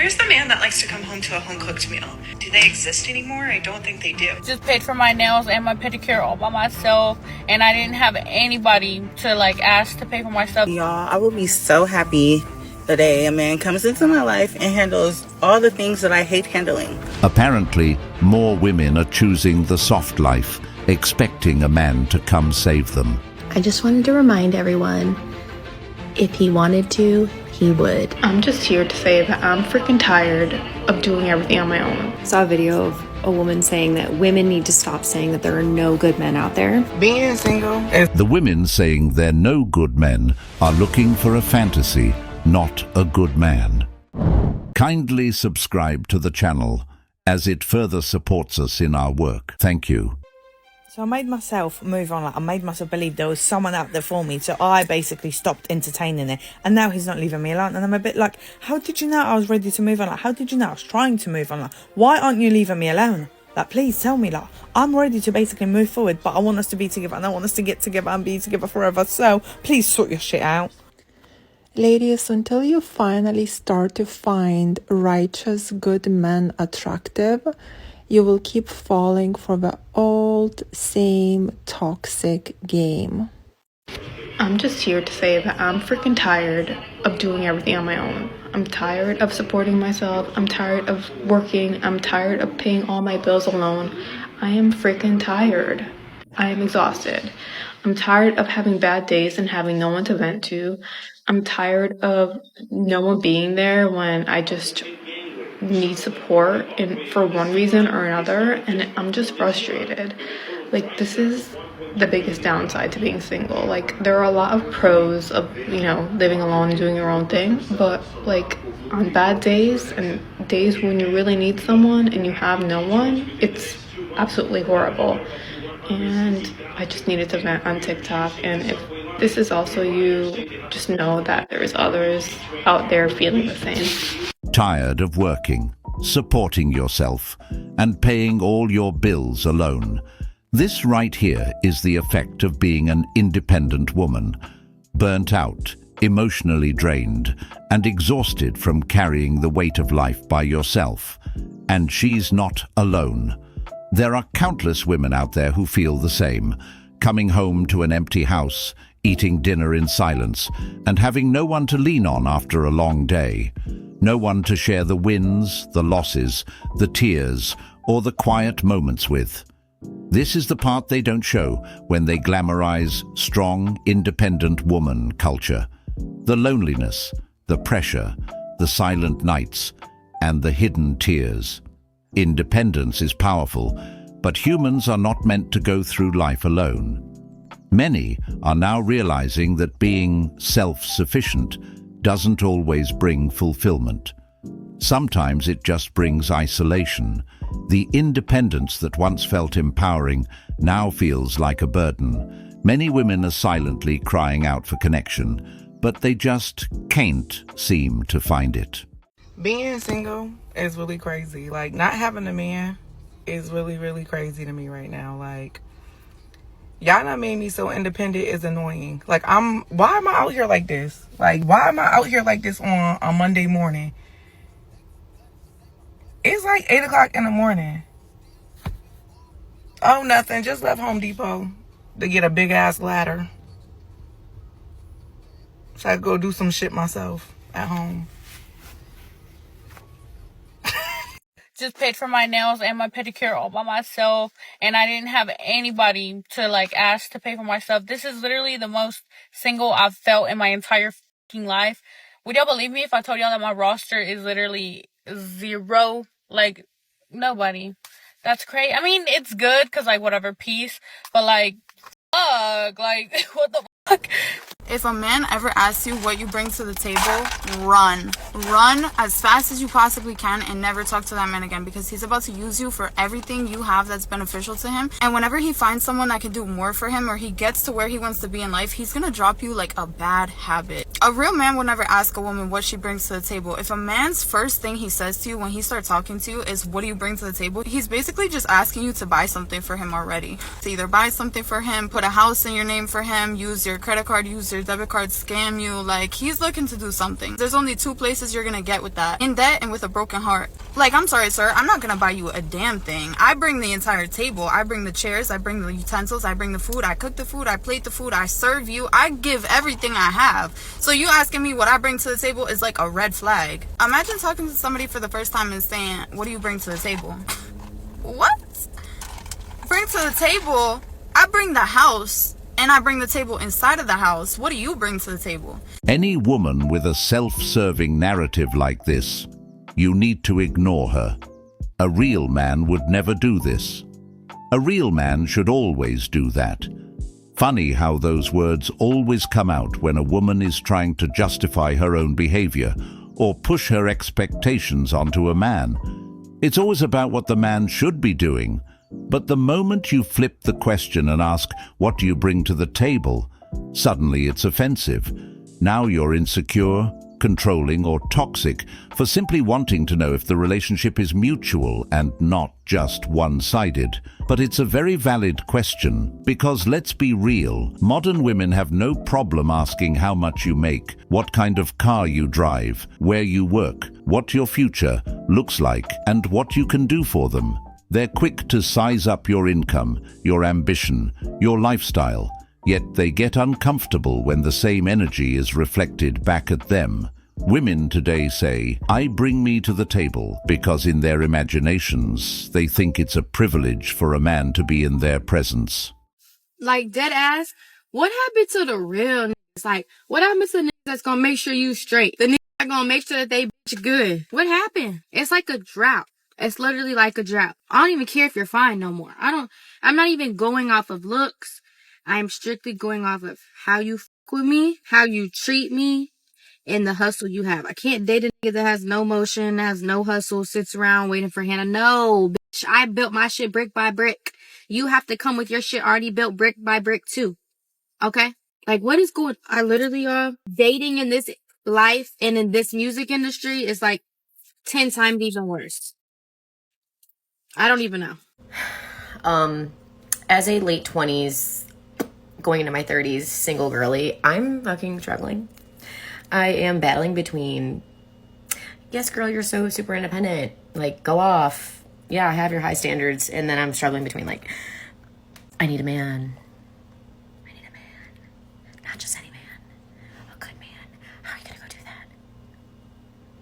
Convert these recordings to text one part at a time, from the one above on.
Where's the man that likes to come home to a home-cooked meal? Do they exist anymore? I don't think they do. Just paid for my nails and my pedicure all by myself, and I didn't have anybody to ask to pay for my stuff. Y'all, I will be so happy the day a man comes into my life and handles all the things that I hate handling. Apparently, more women are choosing the soft life, expecting a man to come save them. I just wanted to remind everyone, if he wanted to, he would. I'm just here to say that I'm freaking tired of doing everything on my own. I saw a video of a woman saying that women need to stop saying that there are no good men out there. Being single. The women saying they're no good men are looking for a fantasy, not a good man. Kindly subscribe to the channel as it further supports us in our work. Thank you. So I made myself move on. I made myself believe there was someone out there for me. So I basically stopped entertaining it. And now he's not leaving me alone. And I'm a bit like, how did you know I was ready to move on? How did you know I was trying to move on? Why aren't you leaving me alone? Please tell me, I'm ready to basically move forward. But I want us to be together. And I want us to get together and be together forever. So please sort your shit out. Ladies, until you finally start to find righteous, good men attractive, you will keep falling for the old, same toxic game. I'm just here to say that I'm freaking tired of doing everything on my own. I'm tired of supporting myself. I'm tired of working. I'm tired of paying all my bills alone. I am freaking tired. I am exhausted. I'm tired of having bad days and having no one to vent to. I'm tired of no one being there when I just need support for one reason or another, and I'm just frustrated. This is the biggest downside to being single. There are a lot of pros of, living alone and doing your own thing, but on bad days and days when you really need someone and you have no one, it's absolutely horrible. And I just needed to vent on TikTok, and if this is also you, just know that there's others out there feeling the same. Tired of working, supporting yourself, and paying all your bills alone. This right here is the effect of being an independent woman, burnt out, emotionally drained, and exhausted from carrying the weight of life by yourself. And she's not alone. There are countless women out there who feel the same, coming home to an empty house, eating dinner in silence, and having no one to lean on after a long day. No one to share the wins, the losses, the tears, or the quiet moments with. This is the part they don't show when they glamorize strong, independent woman culture. The loneliness, the pressure, the silent nights, and the hidden tears. Independence is powerful, but humans are not meant to go through life alone. Many are now realizing that being self-sufficient doesn't always bring fulfillment. Sometimes it just brings isolation. The independence that once felt empowering now feels like a burden. Many women are silently crying out for connection, but they just can't seem to find it. Being single is really crazy. Not having a man is really, really crazy to me right now. Y'all done made me so independent is annoying. Why am I out here like this? Why am I out here like this on a Monday morning? It's 8 o'clock in the morning. Oh, nothing. Just left Home Depot to get a big ass ladder, so I could go do some shit myself at home. Just paid for my nails and my pedicure all by myself, and I didn't have anybody to ask to pay for my stuff. This is literally the most single I've felt in my entire fucking life. Would y'all believe me if I told y'all that my roster is literally 0? Nobody. That's crazy. I mean, it's good because whatever, peace, but fuck, what the fuck? If a man ever asks you what you bring to the table, run. Run as fast as you possibly can and never talk to that man again, because he's about to use you for everything you have that's beneficial to him. And whenever he finds someone that can do more for him, or he gets to where he wants to be in life, he's gonna drop you like a bad habit. A real man will never ask a woman what she brings to the table. If a man's first thing he says to you when he starts talking to you is, what do you bring to the table? He's basically just asking you to buy something for him already. To either buy something for him, put a house in your name for him, use your credit card, use your debit card, scam you. Like, he's looking to do something. There's only two places you're gonna get with that: in debt and with a broken heart. Like, I'm sorry, sir, I'm not gonna buy you a damn thing. I bring the entire table. I bring the chairs, I bring the utensils, I bring the food, I cook the food, I plate the food, I serve you, I give everything I have. So you asking me what I bring to the table is like a red flag. Imagine talking to somebody for the first time and saying, what do you bring to the table? What? Bring to the table? I bring the house, and I bring the table inside of the house. What do you bring to the table? Any woman with a self-serving narrative like this, you need to ignore her. A real man would never do this. A real man should always do that. Funny how those words always come out when a woman is trying to justify her own behavior or push her expectations onto a man. It's always about what the man should be doing. But the moment you flip the question and ask, what do you bring to the table? Suddenly it's offensive. Now you're insecure, controlling, or toxic for simply wanting to know if the relationship is mutual and not just one-sided. But it's a very valid question, because let's be real, modern women have no problem asking how much you make, what kind of car you drive, where you work, what your future looks like, and what you can do for them. They're quick to size up your income, your ambition, your lifestyle, yet they get uncomfortable when the same energy is reflected back at them. Women today say, I bring me to the table, because in their imaginations, they think it's a privilege for a man to be in their presence. Like, dead ass, what happened to the real niggas? Like, what happens to niggas that's gonna make sure you straight? The niggas that gonna make sure that they bitch good. What happened? It's like a drought. It's literally like a drought. I don't even care if you're fine no more. I'm not even going off of looks. I'm strictly going off of how you fuck with me, how you treat me, and the hustle you have. I can't date a nigga that has no motion, has no hustle, sits around waiting for Hannah. No, bitch. I built my shit brick by brick. You have to come with your shit already built brick by brick too. Okay? Like, what is going... I literally, dating in this life and in this music industry is like 10 times even worse. I don't even know. As a late 20s, going into my 30s, single girly, I'm fucking struggling. I am battling between, yes, girl, you're so super independent. Like, go off. Yeah, have your high standards. And then I'm struggling between, like, I need a man. I need a man. Not just any man. A good man. How are you going to go do that?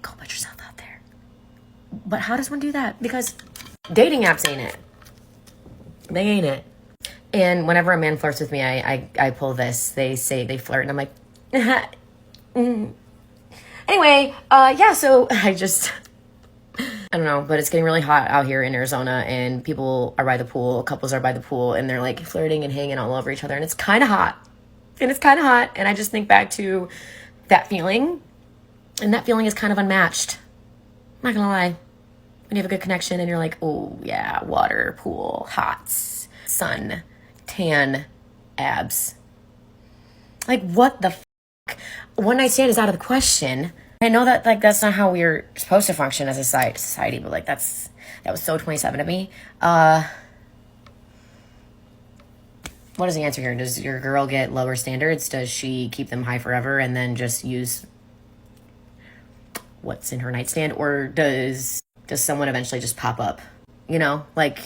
Go put yourself out there. But how does one do that? Because dating apps ain't it. They ain't it. And whenever a man flirts with me, I pull this. They say they flirt, and I'm like, Anyway, yeah, so I don't know, but it's getting really hot out here in Arizona, and people are by the pool, couples are by the pool, and they're like flirting and hanging all over each other, and it's kind of hot. And I just think back to that feeling, and that feeling is kind of unmatched. I'm not gonna lie. When you have a good connection and you're like, oh yeah, water, pool, hot, sun, tan, abs. Like, what the one night stand is out of the question. I know that, like, that's not how we're supposed to function as a society, but like that was so 27 of me. What is the answer here? Does your girl get lower standards? Does she keep them high forever and then just use what's in her nightstand? Or does someone eventually just pop up? You know, like,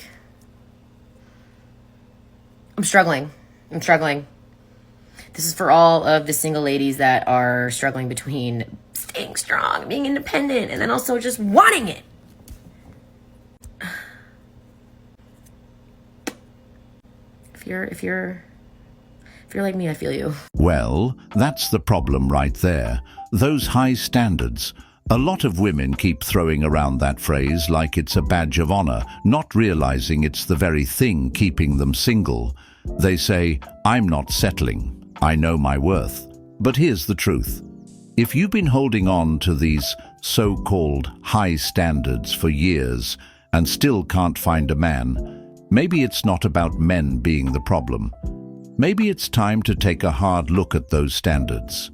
I'm struggling. This is for all of the single ladies that are struggling between staying strong, being independent, and then also just wanting it. If you're like me, I feel you. Well, that's the problem right there. Those high standards. A lot of women keep throwing around that phrase like it's a badge of honor, not realizing it's the very thing keeping them single. They say, I'm not settling. I know my worth. But here's the truth. If you've been holding on to these so-called high standards for years and still can't find a man, maybe it's not about men being the problem. Maybe it's time to take a hard look at those standards.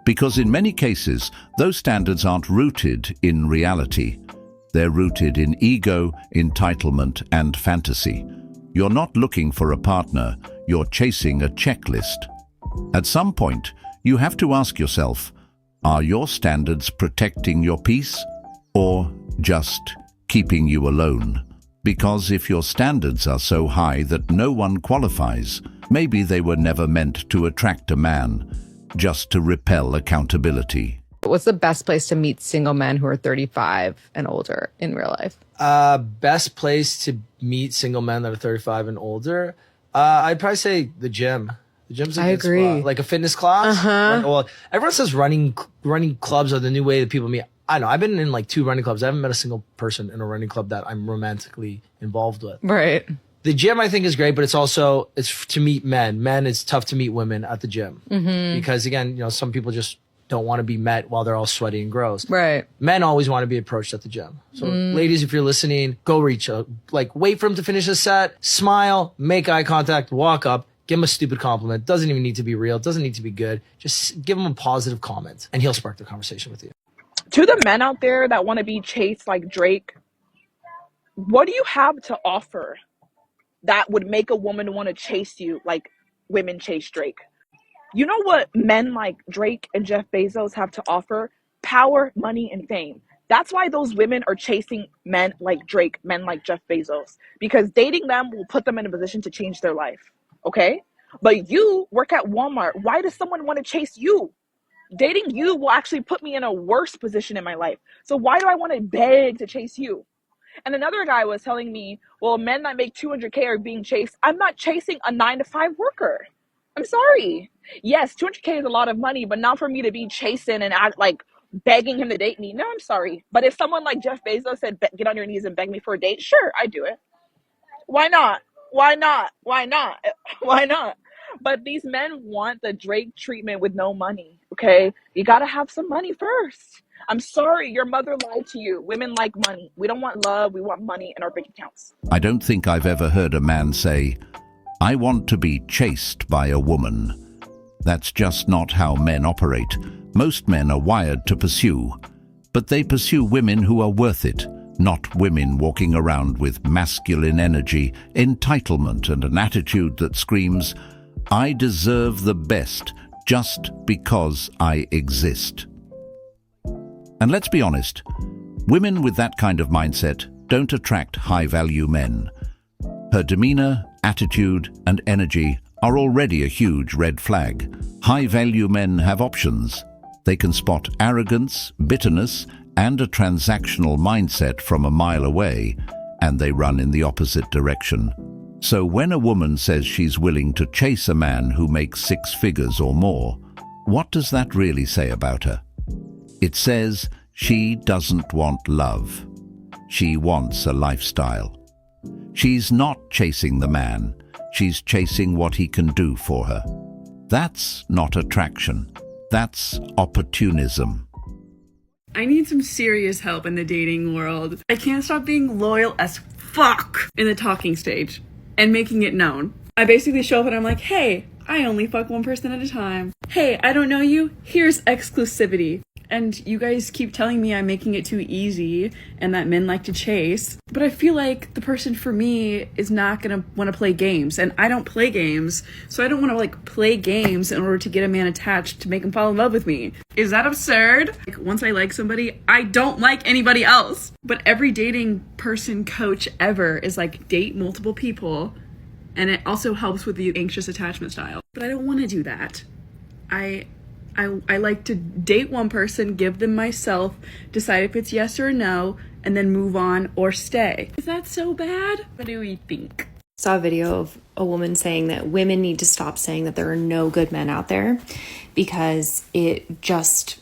Because in many cases, those standards aren't rooted in reality. They're rooted in ego, entitlement, and fantasy. You're not looking for a partner, you're chasing a checklist. At some point, You have to ask yourself, are your standards protecting your peace or just keeping you alone? Because if your standards are so high that no one qualifies, maybe they were never meant to attract a man, just to repel accountability. What's the best place to meet single men who are 35 and older in real life? Best place to meet single men that are 35 and older? I'd probably say the gym. The gym's a good spot. Like a fitness class. Well, everyone says running clubs are the new way that people meet. I know. I've been in like 2 running clubs. I haven't met a single person in a running club that I'm romantically involved with. Right. The gym I think is great, but it's to meet men. Men, it's tough to meet women at the gym. Because again, some people just don't want to be met while they're all sweaty and gross. Right. Men always want to be approached at the gym. So ladies, if you're listening, go reach out. Like wait for him to finish his set, smile, make eye contact, walk up, give him a stupid compliment. Doesn't even need to be real. Doesn't need to be good. Just give him a positive comment and he'll spark the conversation with you. To the men out there that want to be chased like Drake, what do you have to offer that would make a woman want to chase you like women chase Drake? You know what men like Drake and Jeff Bezos have to offer? Power, money, and fame. That's why those women are chasing men like Drake, men like Jeff Bezos, because dating them will put them in a position to change their life. Okay? But you work at Walmart. Why does someone want to chase you? Dating you will actually put me in a worse position in my life. So why do I want to beg to chase you? And another guy was telling me, well, men that make $200K are being chased. I'm not chasing a 9-to-5 worker. I'm sorry. Yes, $200K is a lot of money, but not for me to be chasing and act like begging him to date me. No, I'm sorry. But if someone like Jeff Bezos said, get on your knees and beg me for a date, sure, I'd do it. Why not? Why not? Why not? Why not? But these men want the Drake treatment with no money, okay? You got to have some money first. I'm sorry, your mother lied to you. Women like money. We don't want love. We want money in our bank accounts. I don't think I've ever heard a man say, I want to be chased by a woman. That's just not how men operate. Most men are wired to pursue, but they pursue women who are worth it, not women walking around with masculine energy, entitlement, and an attitude that screams, I deserve the best just because I exist. And let's be honest, women with that kind of mindset don't attract high-value men. Her demeanor, attitude, and energy are already a huge red flag. High-value men have options. They can spot arrogance, bitterness, and a transactional mindset from a mile away, and they run in the opposite direction. So when a woman says she's willing to chase a man who makes 6 figures or more, what does that really say about her? It says she doesn't want love. She wants a lifestyle. She's not chasing the man. She's chasing what he can do for her. That's not attraction. That's opportunism. I need some serious help in the dating world. I can't stop being loyal as fuck in the talking stage and making it known. I basically show up and I'm like, hey, I only fuck one person at a time. Hey, I don't know you. Here's exclusivity. And you guys keep telling me I'm making it too easy and that men like to chase. But I feel like the person for me is not gonna want to play games. And I don't play games. So I don't want to like play games in order to get a man attached to make him fall in love with me. Is that absurd? Like, once I like somebody, I don't like anybody else. But every dating person coach ever is like, date multiple people. And it also helps with the anxious attachment style. But I don't want to do that. I like to date one person, give them myself, decide if it's yes or no, and then move on or stay. Is that so bad? What do we think? Saw a video of a woman saying that women need to stop saying that there are no good men out there because it just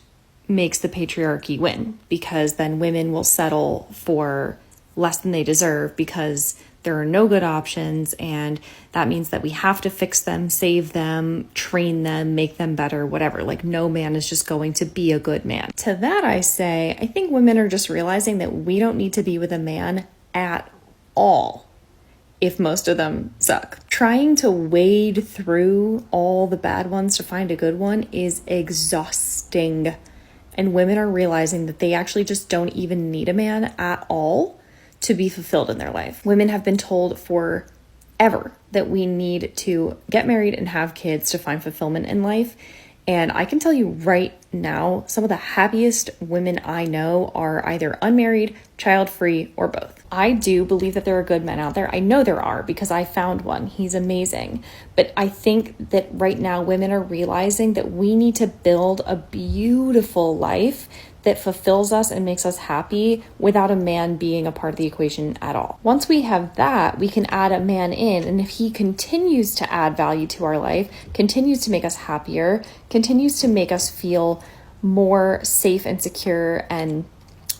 makes the patriarchy win, because then women will settle for less than they deserve because there are no good options, and that means that we have to fix them, save them, train them, make them better, whatever. Like, no man is just going to be a good man. To that I say, I think women are just realizing that we don't need to be with a man at all if most of them suck. Trying to wade through all the bad ones to find a good one is exhausting. And women are realizing that they actually just don't even need a man at all to be fulfilled in their life. Women have been told forever that we need to get married and have kids to find fulfillment in life. And I can tell you right now, some of the happiest women I know are either unmarried, child-free, or both. I do believe that there are good men out there. I know there are because I found one. He's amazing. But I think that right now women are realizing that we need to build a beautiful life that fulfills us and makes us happy without a man being a part of the equation at all. Once we have that, we can add a man in, and if he continues to add value to our life, continues to make us happier, continues to make us feel more safe and secure and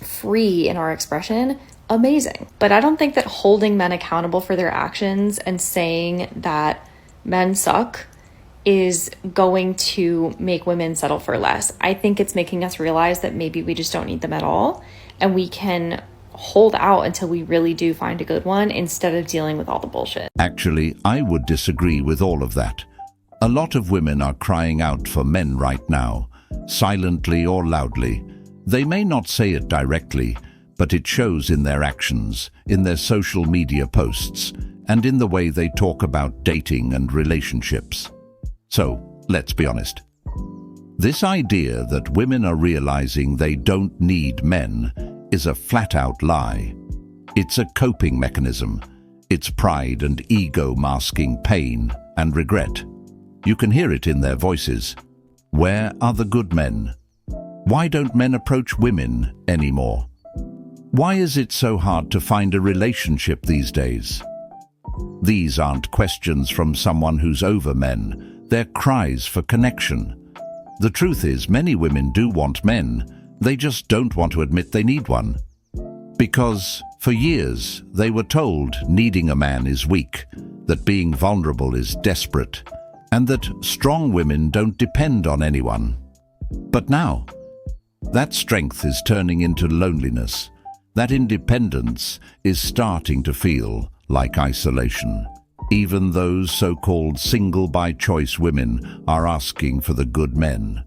free in our expression, amazing. But I don't think that holding men accountable for their actions and saying that men suck is going to make women settle for less. I think it's making us realize that maybe we just don't need them at all, and we can hold out until we really do find a good one instead of dealing with all the bullshit. Actually, I would disagree with all of that. A lot of women are crying out for men right now, silently or loudly. They may not say it directly, but it shows in their actions, in their social media posts, and in the way they talk about dating and relationships. So, let's be honest. This idea that women are realizing they don't need men is a flat-out lie. It's a coping mechanism. It's pride and ego masking pain and regret. You can hear it in their voices. Where are the good men? Why don't men approach women anymore? Why is it so hard to find a relationship these days? These aren't questions from someone who's over men. They're cries for connection. The truth is, many women do want men. They just don't want to admit they need one. Because, for years, they were told needing a man is weak, that being vulnerable is desperate, and that strong women don't depend on anyone. But now, that strength is turning into loneliness. That independence is starting to feel like isolation. Even those so-called single-by-choice women are asking for the good men.